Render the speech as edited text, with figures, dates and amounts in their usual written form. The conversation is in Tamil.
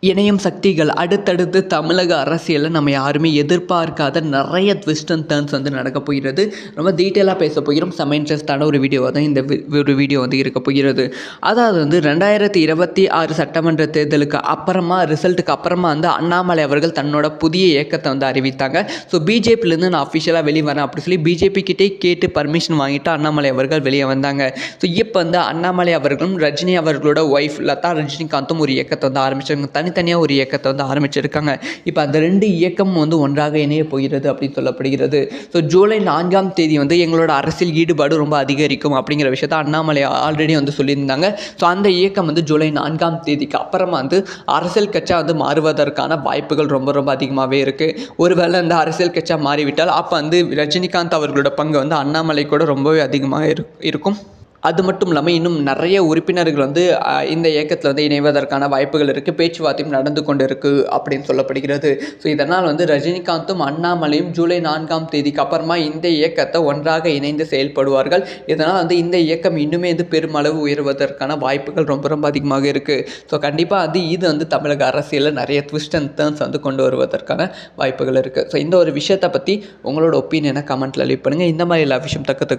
இணையும் சக்திகள் அடுத்தடுத்து தமிழக அரசியலில் நம்ம யாருமே எதிர்பார்க்காத நிறைய ட்விஸ்ட் அண்ட் டர்ன்ஸ் வந்து நடக்க போகிறது. ரொம்ப டீட்டெயிலாக பேச போகிறோம். செம இன்ட்ரெஸ்டான ஒரு வீடியோ தான் இந்த ஒரு வீடியோ வந்து இருக்க போகிறது. அதாவது வந்து 2026 சட்டமன்ற தேர்தலுக்கு அப்புறமா ரிசல்ட்டுக்கு அப்புறமா வந்து அண்ணாமலை அவர்கள் தன்னோட புதிய இயக்கத்தை வந்து அறிவித்தாங்க. ஸோ பிஜேபியிலேருந்து நான் அஃபிஷியலாக வெளியே வரேன் அப்படி சொல்லி பிஜேபி கிட்டே கேட்டு பர்மிஷன் வாங்கிட்டு அண்ணாமலை அவர்கள் வெளியே வந்தாங்க. ஸோ இப்போ வந்து அண்ணாமலை அவர்களும் ரஜினி அவர்களோட ஒய்ஃப் லதா ரஜினிகாந்தும் ஒரு இயக்கத்தை வந்து ஆரம்பிச்சாங்க. தனித்தனியாக ஒரு இயக்கத்தை வந்து ஆரம்பிச்சிருக்காங்க. இப்போ அந்த 2 இயக்கமும் வந்து ஒன்றாக இணைய போகிறது அப்படின்னு சொல்லப்படுகிறது. ஸோ ஜூலை 4ஆம் தேதி வந்து எங்களோட அரசியல் ஈடுபாடு ரொம்ப அதிகரிக்கும் அப்படிங்கிற விஷயத்தை அண்ணாமலை ஆல்ரெடி வந்து சொல்லியிருந்தாங்க. ஸோ அந்த இயக்கம் வந்து ஜூலை 4ஆம் தேதிக்கு அப்புறமா வந்து அரசியல் கட்சியாக வந்து மாறுவதற்கான வாய்ப்புகள் ரொம்ப ரொம்ப அதிகமாகவே இருக்குது. ஒருவேளை அந்த அரசியல் கட்சியாக மாறிவிட்டால் அப்போ வந்து ரஜினிகாந்த் அவர்களோட பங்கு வந்து அண்ணாமலை கூட ரொம்பவே அதிகமாக இருக்கும். அது மட்டும் இல்லாமல் இன்னும் நிறைய உறுப்பினர்கள் வந்து இந்த இயக்கத்தில் வந்து இணைவதற்கான வாய்ப்புகள் இருக்குது. பேச்சுவார்த்தையும் நடந்து கொண்டு இருக்குது அப்படின்னு சொல்லப்படுகிறது. ஸோ இதனால் வந்து ரஜினிகாந்தும் அண்ணாமலையும் ஜூலை 4ஆம் தேதிக்கு அப்புறமா இந்த இயக்கத்தை ஒன்றாக இணைந்து செயல்படுவார்கள். இதனால் வந்து இந்த இயக்கம் இன்னுமே வந்து பெருமளவு உயர்வதற்கான வாய்ப்புகள் ரொம்ப ரொம்ப அதிகமாக இருக்குது. ஸோ கண்டிப்பாக வந்து இது வந்து தமிழக அரசியலில் நிறைய ட்விஸ்ட் அண்ட் டர்ன்ஸ் வந்து கொண்டு வருவதற்கான வாய்ப்புகள் இருக்குது. ஸோ இந்த ஒரு விஷயத்தை பற்றி உங்களோட ஒப்பீனியனை கமெண்ட்டில் லீவ் பண்ணுங்கள். இந்த மாதிரி எல்லா விஷயம் தக்க